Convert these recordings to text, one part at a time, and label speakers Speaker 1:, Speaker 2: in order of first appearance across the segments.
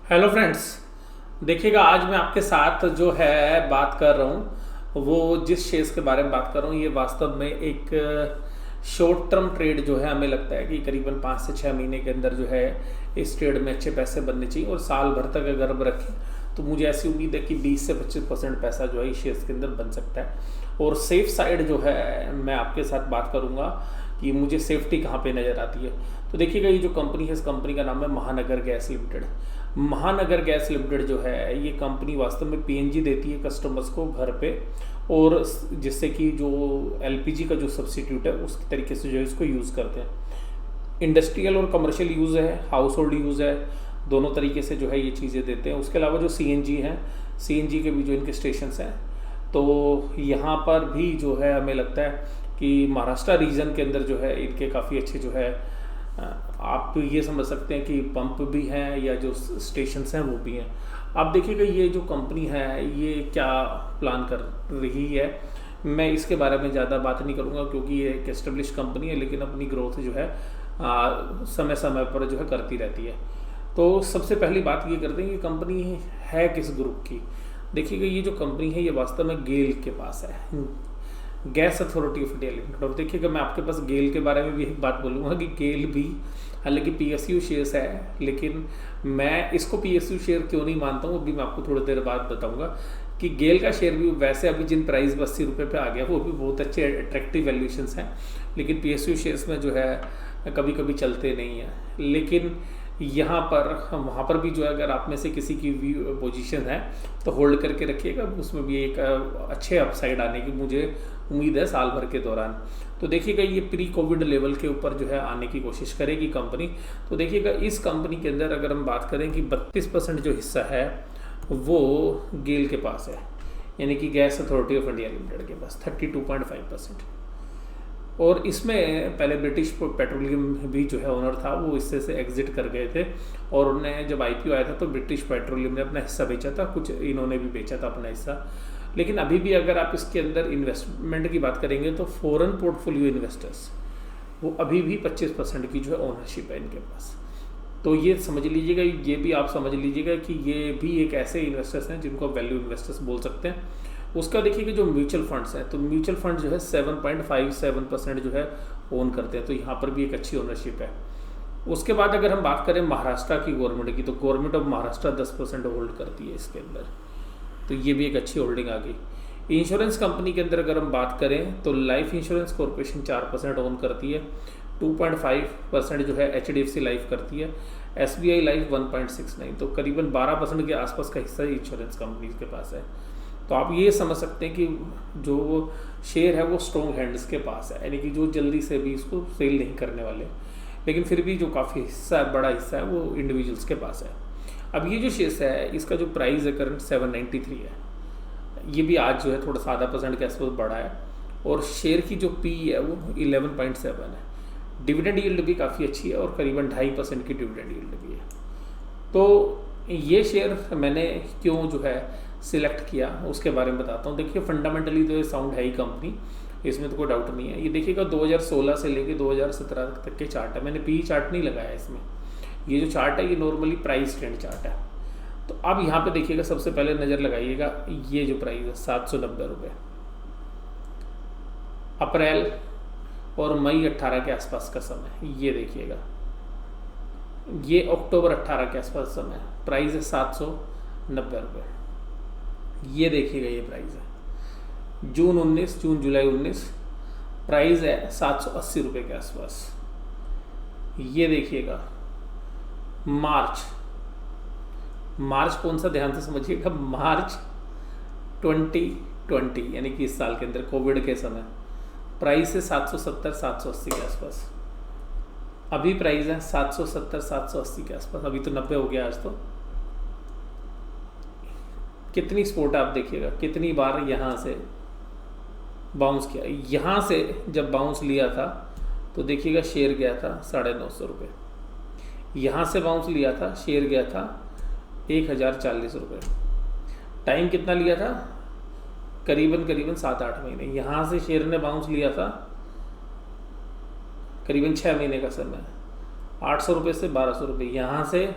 Speaker 1: Hello friends. देखिएगा, आज मैं आपके साथ जो है बात कर रहा हूँ, वो जिस शेयर्स के बारे में बात कर रहा हूँ ये वास्तव में एक शॉर्ट टर्म ट्रेड जो है। हमें लगता है कि करीबन 5 से 6 महीने के अंदर जो है इस ट्रेड में अच्छे पैसे बनने चाहिए, और साल भर तक अगर हम रखें तो मुझे ऐसी उम्मीद है कि 20 से 25% पैसा जो है इस शेयर्स के अंदर बन सकता है। और सेफ साइड जो है मैं आपके साथ बात करूँगा कि मुझे सेफ्टी कहाँ पे नज़र आती है। तो देखिएगा, ये जो कंपनी है इस कंपनी का नाम है महानगर गैस लिमिटेड। महानगर गैस लिमिटेड जो है ये कंपनी वास्तव में पीएनजी देती है कस्टमर्स को घर पे, और जिससे कि जो एलपीजी का जो सब्सिट्यूट है उस तरीके से जो है इसको यूज़ करते हैं। इंडस्ट्रियल और कमर्शियल यूज़ है, हाउस होल्ड यूज़ है, दोनों तरीके से जो है ये चीज़ें देते हैं। उसके अलावा जो सीएनजी हैं, सीएनजी के भी जो इनके स्टेशन हैं, तो यहाँ पर भी जो है हमें लगता है कि महाराष्ट्र रीजन के अंदर जो है इनके काफ़ी अच्छे जो है आप ये समझ सकते हैं कि पंप भी हैं या जो स्टेशंस हैं वो भी हैं। आप देखिएगा ये जो कंपनी है ये क्या प्लान कर रही है। मैं इसके बारे में ज़्यादा बात नहीं करूँगा क्योंकि ये एक एस्टेब्लिश कंपनी है, लेकिन अपनी ग्रोथ जो है समय समय पर जो है करती रहती है। तो सबसे पहली बात ये करते हैं कि कंपनी है किस ग्रुप की। देखिएगा, ये जो कंपनी है ये वास्तव में गेल के पास है, gas authority of India limited. और देखिएगा, मैं आपके पास गेल के बारे में भी एक बात बोलूँगा कि गेल भी हालांकि पीएसयू शेयर्स है, लेकिन मैं इसको पीएसयू शेयर क्यों नहीं मानता हूँ अभी मैं आपको थोड़ी देर बाद बताऊँगा। कि गेल का शेयर भी वैसे अभी जिन प्राइस 80 रुपये पे आ गया वो भी बहुत अच्छे अट्रैक्टिव वैल्यूशंस हैं, लेकिन पीएसयू शेयर्स में जो है कभी कभी चलते नहीं हैं। लेकिन यहाँ पर वहाँ पर भी जो है अगर आप में से किसी की भी पोजीशन है तो होल्ड करके रखिएगा, उसमें भी एक अच्छे अपसाइड आने की मुझे उम्मीद है साल भर के दौरान। तो देखिएगा, ये प्री कोविड लेवल के ऊपर जो है आने की कोशिश करेगी कंपनी। तो देखिएगा, इस कंपनी के अंदर अगर हम बात करें कि 32% जो हिस्सा है वो गेल के पास है, यानी कि gas authority of India limited के पास 32.5%। और इसमें पहले ब्रिटिश पेट्रोलियम भी जो है ओनर था, वो इससे से एग्जिट कर गए थे, और उन्हें जब आईपीओ आया था तो ब्रिटिश पेट्रोलियम ने अपना हिस्सा बेचा था, कुछ इन्होंने भी बेचा था अपना हिस्सा। लेकिन अभी भी अगर आप इसके अंदर इन्वेस्टमेंट की बात करेंगे तो फॉरेन पोर्टफोलियो इन्वेस्टर्स वो अभी भी 25% की जो है ओनरशिप है इनके पास। तो ये समझ लीजिएगा, ये भी आप समझ लीजिएगा कि ये भी एक ऐसे इन्वेस्टर्स हैं जिनको वैल्यू इन्वेस्टर्स बोल सकते हैं। उसका देखिए कि जो म्यूचुअल फंड्स हैं, तो म्यूचुअल फंड जो है 7.57% जो है ओन करते हैं, तो यहाँ पर भी एक अच्छी ओनरशिप है। उसके बाद अगर हम बात करें महाराष्ट्र की गवर्नमेंट की, तो गवर्नमेंट ऑफ महाराष्ट्र 10% होल्ड करती है इसके अंदर, तो ये भी एक अच्छी होल्डिंग आ गई। इंश्योरेंस कंपनी के अंदर अगर हम बात करें तो लाइफ इंश्योरेंस कॉरपोरेशन 4% ओन करती है, 2.5% जो है एचडीएफसी लाइफ करती है, एसबीआई लाइफ 1.69, तो करीबन 12% के आसपास का हिस्सा इंश्योरेंस कंपनी के पास है। तो आप ये समझ सकते हैं कि जो शेयर है वो स्ट्रॉन्ग हैंड्स के पास है, यानी कि जो जल्दी से भी इसको सेल नहीं करने वाले, लेकिन फिर भी जो काफ़ी हिस्सा है, बड़ा हिस्सा है, वो इंडिविजुअल्स के पास है। अब ये जो शेयर है इसका जो प्राइस है करंट 793 है, ये भी आज जो है थोड़ा सा % के आसपास बढ़ा है, और शेयर की जो पी है वो 11.7 है। डिविडेंड यील्ड भी काफ़ी अच्छी है और करीबन 2.5% की डिविडेंड यील्ड भी है। तो ये शेयर मैंने क्यों जो है सिलेक्ट किया उसके बारे में बताता हूँ। देखिए, फंडामेंटली तो ये साउंड है ही कंपनी, इसमें तो कोई डाउट नहीं है। ये देखिएगा 2016 से लेके 2017 तक के चार्ट है, मैंने पी चार्ट नहीं लगाया इसमें। ये जो चार्ट है ये नॉर्मली प्राइस ट्रेंड चार्ट है। तो अब यहाँ पे देखिएगा, सबसे पहले नज़र लगाइएगा ये जो प्राइस है 790 रुपये, अप्रैल और मई 18 के आसपास का समय, ये देखिएगा ये अक्टूबर 18 के आसपास समय, प्राइस है 790 रुपये। ये देखिएगा ये प्राइस है जून 19, जून जुलाई 19, प्राइस है 780 रुपये के आसपास। ये देखिएगा मार्च कौन सा, ध्यान से समझिएगा, मार्च 2020 यानी कि इस साल के अंदर कोविड के समय प्राइस है 770-780 के आसपास। अभी प्राइस है 770-780 के आसपास, अभी तो 90 हो गया आज। तो कितनी स्पोर्ट आप देखिएगा, कितनी बार यहाँ से बाउंस किया। यहाँ से जब बाउंस लिया था तो देखिएगा शेयर गया था 950 रुपये, यहाँ से बाउंस लिया था शेयर गया था 1040 रुपये। टाइम कितना लिया था, करीबन 7-8 महीने। यहाँ से शेयर ने बाउंस लिया था करीबन 6 महीने का समय, 800 रुपये से 1200 रुपये। यहाँ से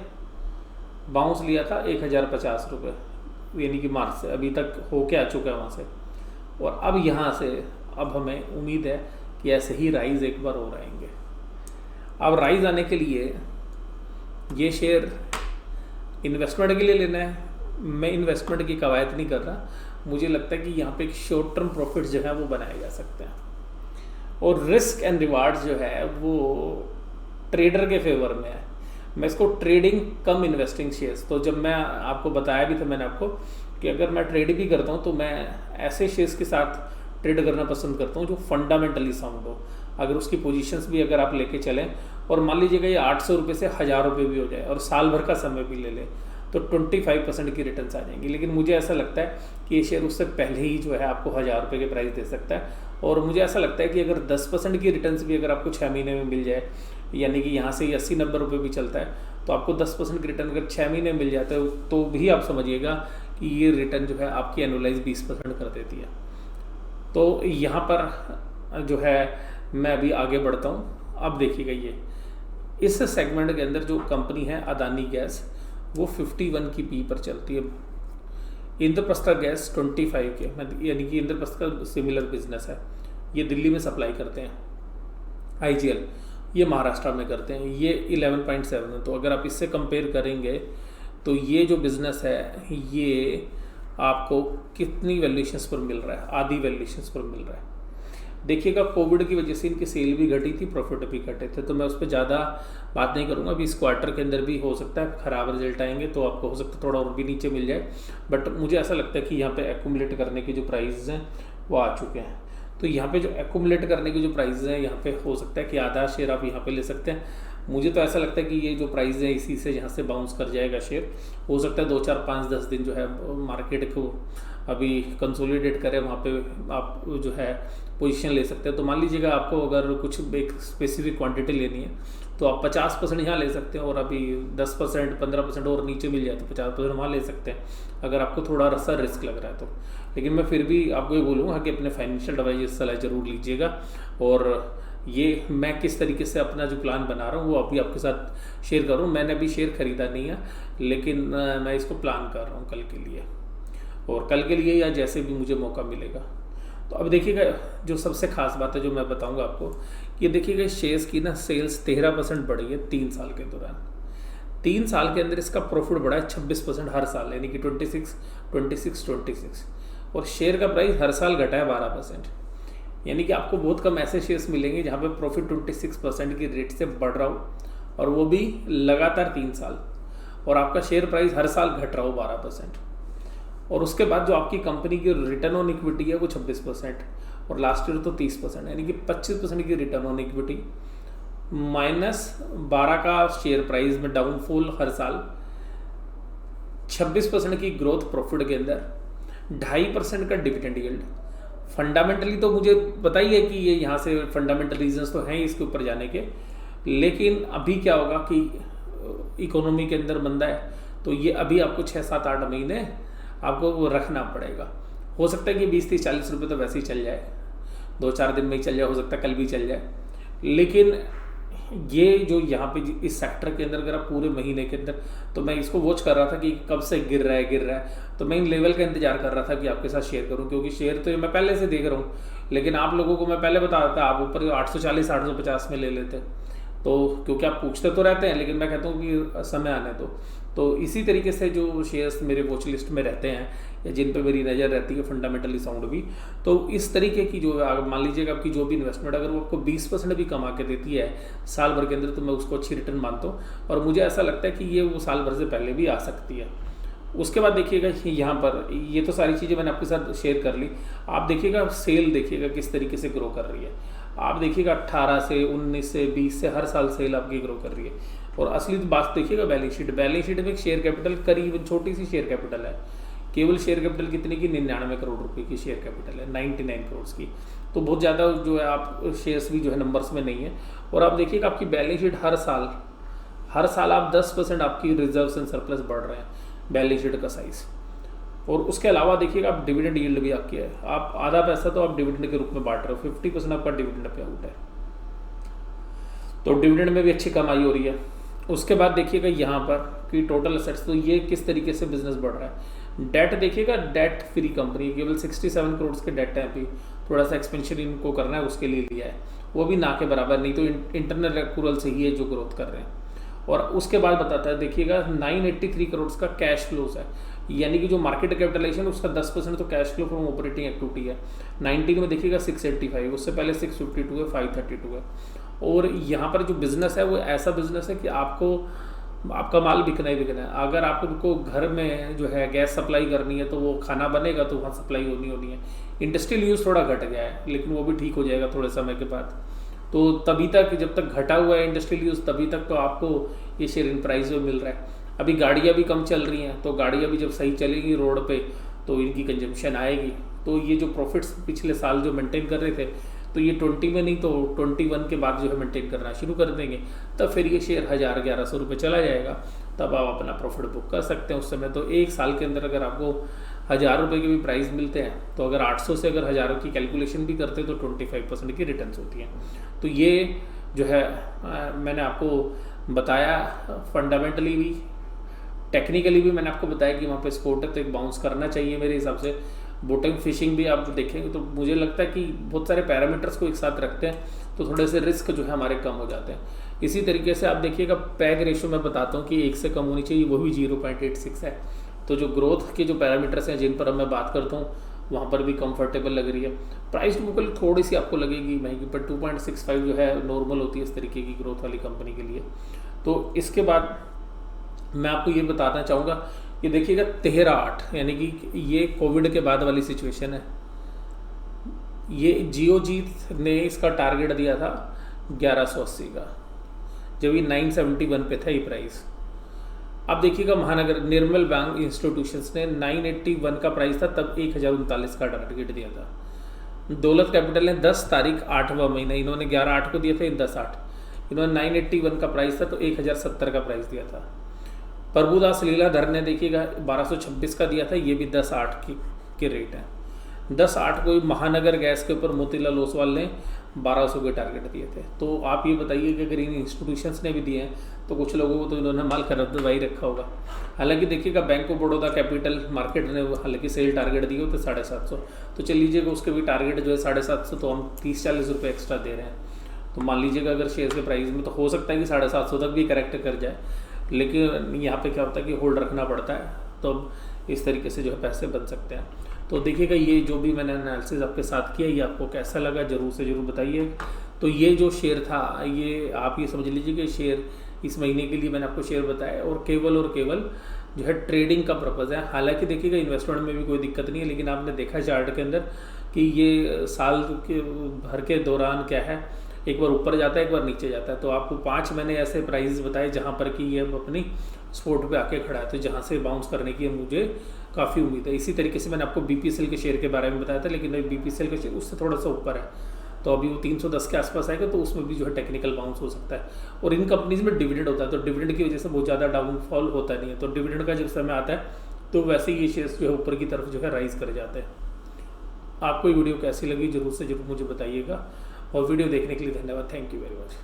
Speaker 1: बाउंस लिया था 1050 रुपये, यानी कि मार्च से अभी तक होके आ चुका है वहाँ से। और अब यहाँ से अब हमें उम्मीद है कि ऐसे ही राइज एक बार और आएंगे। अब राइज आने के लिए ये शेयर इन्वेस्टमेंट के लिए लेना है। मैं इन्वेस्टमेंट की कवायद नहीं कर रहा, मुझे लगता है कि यहाँ पे एक शॉर्ट टर्म प्रॉफिट जो है वो बनाए जा सकते हैं, और रिस्क एंड रिवार्ड्स जो है वो ट्रेडर के फेवर में है। मैं इसको ट्रेडिंग कम इन्वेस्टिंग शेयर्स, तो जब मैं आपको बताया भी था मैंने आपको कि अगर मैं ट्रेड भी करता हूँ तो मैं ऐसे शेयर्स के साथ ट्रेड करना पसंद करता हूँ जो फंडामेंटली साउंड हो। अगर उसकी पोजीशंस भी अगर आप लेके चलें और मान लीजिएगा ये 800 रुपये से 1000 रुपये भी हो जाए और साल भर का समय भी ले लें तो 25% की रिटर्न्स आ जाएंगी। लेकिन मुझे ऐसा लगता है कि ये शेयर उससे पहले ही जो है आपको 1000 रुपये के प्राइस दे सकता है। और मुझे ऐसा लगता है कि अगर 10% की रिटर्न्स भी अगर आपको 6 महीने में मिल जाए, यानी कि यहाँ से 80-90 रुपये भी चलता है, तो आपको 10% की रिटर्न अगर 6 महीने मिल जाता है तो भी आप समझिएगा कि ये रिटर्न जो है आपकी एनुअलाइज 20% कर देती है। तो यहाँ पर जो है मैं अभी आगे बढ़ता हूँ। अब देखिएगा ये इस सेगमेंट के अंदर जो कंपनी है अदानी गैस, वो 51 की पी पर चलती है। इंद्रप्रस्थ गैस 25 के, यानी कि इंद्रप्रस्थ का सिमिलर बिजनेस है, ये दिल्ली में सप्लाई करते हैं। IGL ये महाराष्ट्र में करते हैं, ये 11.7 है। तो अगर आप इससे कंपेयर करेंगे तो ये जो बिज़नेस है ये आपको कितनी वैल्यूएशंस पर मिल रहा है, आधी वैल्यूएशंस पर मिल रहा है। देखिएगा कोविड की वजह से इनकी सेल भी घटी थी, प्रॉफिट भी घटे थे, तो मैं उस पर ज़्यादा बात नहीं करूँगा। अभी इस क्वार्टर के अंदर भी हो सकता है ख़राब रिजल्ट आएंगे तो आपको हो सकता है थोड़ा और भी नीचे मिल जाए, बट मुझे ऐसा लगता है कि यहाँ पे एक्यूमुलेट करने के जो प्राइस हैं वो आ चुके हैं। तो यहाँ पे जो एक्यूमुलेट करने की जो प्राइस हैं यहाँ पे हो सकता है कि आधा शेयर आप यहाँ पे ले सकते हैं। मुझे तो ऐसा लगता है कि ये जो प्राइस है इसी से यहाँ से बाउंस कर जाएगा शेयर। हो सकता है 2, 4, 5, 10 दिन जो है मार्केट को अभी कंसोलिडेट करें, वहाँ पे आप जो है पोजीशन ले सकते हैं। तो मान लीजिएगा आपको अगर कुछ एक स्पेसिफिक क्वांटिटी लेनी है तो आप 50% यहाँ ले सकते हैं, और अभी 10%, 15% और नीचे मिल जाए तो 50% वहाँ ले सकते हैं अगर आपको थोड़ा सा रिस्क लग रहा है तो। लेकिन मैं फिर भी आपको ये बोलूँगा कि अपने फाइनेंशियल एडवाइजर से सलाह जरूर लीजिएगा। और ये मैं किस तरीके से अपना जो प्लान बना रहा हूँ वो अभी आपके साथ शेयर करूँ। मैंने अभी शेयर खरीदा नहीं है, लेकिन मैं इसको प्लान कर रहा हूँ कल के लिए, और कल के लिए या जैसे भी मुझे मौका मिलेगा। तो अब देखिएगा जो सबसे खास बात है जो मैं बताऊंगा आपको, ये देखिएगा शेयर्स की ना सेल्स 13% बढ़ी है 3 साल के दौरान। 3 साल के अंदर इसका प्रॉफिट बढ़ा है 26% हर साल, यानी कि 26। और शेयर का प्राइस हर साल घटा है 12%, यानी कि आपको बहुत कम ऐसे शेयर्स मिलेंगे जहाँ पे प्रॉफिट 26% की रेट से बढ़ रहा हो, और वो भी लगातार 3 साल, और आपका शेयर प्राइस हर साल घट रहा हो 12%। और उसके बाद जो आपकी कंपनी की रिटर्न ऑन इक्विटी है वो 26%, और लास्ट ईयर तो 30%, यानी कि 25% की रिटर्न ऑन इक्विटी -12 का शेयर प्राइस में डाउनफॉल हर साल, 26% की ग्रोथ प्रॉफिट के अंदर, 2.5% का डिविडेंड यील्ड। फंडामेंटली तो मुझे पता ही है कि ये यहाँ से फंडामेंटल रीजंस तो हैं इसके ऊपर जाने के, लेकिन अभी क्या होगा कि इकोनॉमी के अंदर मंदा है, तो ये अभी आपको 6, 7, 8 महीने आपको वो रखना पड़ेगा। हो सकता है कि 20, 30, 40 रुपये तो वैसे ही चल जाए, 2-4 दिन में ही चल जाए, हो सकता है कल भी चल जाए। लेकिन ये जो यहाँ पे इस सेक्टर के अंदर अगर आप पूरे महीने के अंदर, तो मैं इसको वॉच कर रहा था कि कब से गिर रहा है, तो मैं इन लेवल का इंतजार कर रहा था कि आपके साथ शेयर करूँ, क्योंकि शेयर तो मैं पहले से देख रहा हूँ, लेकिन आप लोगों को मैं पहले बता देता, आप ऊपर 840, 850 में ले लेते, तो क्योंकि आप पूछते तो रहते हैं, लेकिन मैं कहता हूँ कि समय आने दो। तो इसी तरीके से जो शेयर्स मेरे वॉच लिस्ट में रहते हैं या जिन पे मेरी नज़र रहती है फंडामेंटली साउंड भी, तो इस तरीके की जो मान लीजिएगा आपकी जो भी इन्वेस्टमेंट अगर वो आपको 20% भी कमा के देती है साल भर के अंदर, तो मैं उसको अच्छी रिटर्न मानता हूँ, और मुझे ऐसा लगता है कि ये वो साल भर से पहले भी आ सकती है। उसके बाद देखिएगा यहाँ पर ये तो सारी चीज़ें मैंने आपके साथ शेयर कर ली। आप देखिएगा सेल देखिएगा किस तरीके से ग्रो कर रही है। आप देखिएगा 18 से 19 से 20 से हर साल सेल आपकी ग्रो कर रही है। और असली बात देखिएगा बैलेंस शीट में शेयर कैपिटल करीब छोटी सी शेयर कैपिटल है, केवल शेयर कैपिटल कितने की 99 करोड़ रुपए की शेयर कैपिटल है, 99 करोड़ की, तो बहुत ज़्यादा जो है आप शेयर्स भी जो है नंबर्स में नहीं है। और आप देखिएगा आपकी बैलेंस शीट हर साल आप 10% आपकी रिजर्व्स एंड सरप्लस बढ़ रहे हैं बैलेंस शीट का साइज। और उसके अलावा देखिएगा आप डिविडेंड यील्ड भी आपकी है, आप आधा पैसा तो आप डिविडेंड के रूप में बांट रहे हो, 50% आपका डिविडेंड पे आउट है, तो डिविडेंड में भी अच्छी कमाई हो रही है। उसके बाद देखिएगा यहाँ पर कि टोटल एसेट्स, तो ये किस तरीके से बिजनेस बढ़ रहा है। डेट देखिएगा, डेट फ्री कंपनी, केवल 67 करोड़ के डेट है। अभी थोड़ा सा एक्सपेंशन इनको करना है, उसके लिए लिया है, वो भी ना के बराबर, नहीं तो इंटरनल एक्रूरल से ही है जो ग्रोथ कर रहे हैं। और उसके बाद बताता है देखिएगा 983 करोड़ का कैश फ्लोज है, यानी कि जो मार्केट कैपिटलाइजेशन उसका 10% तो cash flow from operating activity है। 19 में देखिएगा 685, उससे पहले 652 है, 532 है। और यहाँ पर जो बिज़नेस है वो ऐसा बिज़नेस है कि आपका माल बिकना ही बिकना है। अगर आपको घर में जो है गैस सप्लाई करनी है तो वो खाना बनेगा तो वहाँ सप्लाई होनी है। इंडस्ट्रियल यूज़ थोड़ा घट गया है, लेकिन वो भी ठीक हो जाएगा थोड़े समय के बाद। तो तभी तक, जब तक घटा हुआ है इंडस्ट्रियल यूज़, तभी तक तो आपको ये शेयर इन प्राइस में मिल रहा है। अभी गाड़ियाँ भी कम चल रही हैं, तो गाड़ियाँ भी जब सही चलेगी रोड पे तो इनकी कंजम्पशन आएगी। तो ये जो प्रॉफिट्स पिछले साल जो मेंटेन कर रहे थे, तो ये 20 में नहीं तो 21 के बाद जो है मेंटेन करना शुरू कर देंगे, तब फिर ये शेयर 1000-1100 रुपये चला जाएगा, तब आप अपना प्रॉफिट बुक कर सकते हैं उस समय। तो एक साल के अंदर अगर आपको 1000 रुपये के भी प्राइस मिलते हैं, तो अगर 800 से अगर 1000 की कैलकुलेशन भी करते हैं तो 25% की रिटर्न्स होती हैं। तो ये जो है मैंने आपको बताया, फंडामेंटली भी टेक्निकली भी मैंने आपको बताया कि वहाँ पे स्पोर्ट है तो एक बाउंस करना चाहिए मेरे हिसाब से। बोटिंग फिशिंग भी आप देखेंगे तो मुझे लगता है कि बहुत सारे पैरामीटर्स को एक साथ रखते हैं तो थोड़े से रिस्क जो है हमारे कम हो जाते हैं। इसी तरीके से आप देखिएगा पैग रेशो मैं बताता हूँ कि 1 से कम होनी चाहिए, वो भी 0.86 है। तो जो ग्रोथ के जो पैरामीटर्स हैं जिन पर अब मैं बात करता हूँ, वहाँ पर भी कंफर्टेबल लग रही है। प्राइस टू बुक थोड़ी सी आपको लगेगी महंगी, पर 2.65 जो है नॉर्मल होती है इस तरीके की ग्रोथ वाली कंपनी के लिए। तो इसके बाद मैं आपको ये बताना चाहूँगा कि देखिएगा 13/8, यानी कि ये कोविड के बाद वाली सिचुएशन है। ये जियोजीत ने इसका टारगेट दिया था 1180 का, जब ये 971 पे था ये प्राइस। अब देखिएगा महानगर निर्मल बैंक इंस्टीट्यूशंस ने 981 का प्राइस था तब 1039 का टारगेट दिया था। दौलत कैपिटल ने 10 तारीख 8वां महीना, इन्होंने 11/8 को दिया था, 10/8 इन्होंने 981 का प्राइस था तो 1070 का प्राइस दिया था। प्रभुदास लीलाधर ने देखिएगा 1226 का दिया था, ये भी 10/8 के रेट है। 10/8 को महानगर गैस के ऊपर मोतीलाल ओसवाल ने 1200 के टारगेट दिए थे। तो आप ये बताइए कि अगर इन इंस्टीट्यूशंस ने भी दिए हैं तो कुछ लोगों को तो इन्होंने माल खरीदवाई रखा होगा। हालांकि देखिएगा bank of Baroda capital market ने हालांकि सेल टारगेट दिए होते 750, तो चल लीजिएगा उसके भी टारगेट जो है 750, तो हम 30-40 रुपये एक्स्ट्रा दे रहे हैं। तो मान लीजिएगा अगर शेयर के प्राइस में तो हो सकता है कि 750 तक भी करेक्ट कर जाए, लेकिन यहाँ पे क्या होता है कि होल्ड रखना पड़ता है, तो इस तरीके से जो है पैसे बन सकते हैं। तो देखिएगा ये जो भी मैंने एनालिसिस आपके साथ किया, ये आपको कैसा लगा ज़रूर से ज़रूर बताइए। तो ये जो शेयर था, ये आप ये समझ लीजिए कि शेयर इस महीने के लिए मैंने आपको शेयर बताया और केवल जो है ट्रेडिंग का पर्पज़ है। हालांकि देखिएगा इन्वेस्टमेंट में भी कोई दिक्कत नहीं है, लेकिन आपने देखा चार्ट के अंदर कि ये साल के भर के दौरान क्या है, एक बार ऊपर जाता है एक बार नीचे जाता है। तो आपको 5 मैंने ऐसे प्राइस बताए जहाँ पर कि ये अपनी सपोर्ट पे आके खड़ा है, तो जहाँ से बाउंस करने की मुझे काफ़ी उम्मीद है। इसी तरीके से मैंने आपको बीपीसीएल के शेयर के बारे में बताया था, लेकिन बीपीसीएल का शेयर उससे थोड़ा सा ऊपर है, तो अभी वो 310 के आसपास आएगा, तो उसमें भी जो है टेक्निकल बाउंस हो सकता है। और इन कंपनीज में डिविडेंड होता है, तो डिविडेंड की वजह से बहुत ज़्यादा डाउनफॉल होता नहीं है। तो डिविडेंड का जब समय आता है तो वैसे ही ये शेयर्स जो है ऊपर की तरफ जो है राइज कर जाते हैं। आपको ये वीडियो कैसी लगी ज़रूर से ज़रूर मुझे बताइएगा, और वीडियो देखने के लिए धन्यवाद। Thank you very much.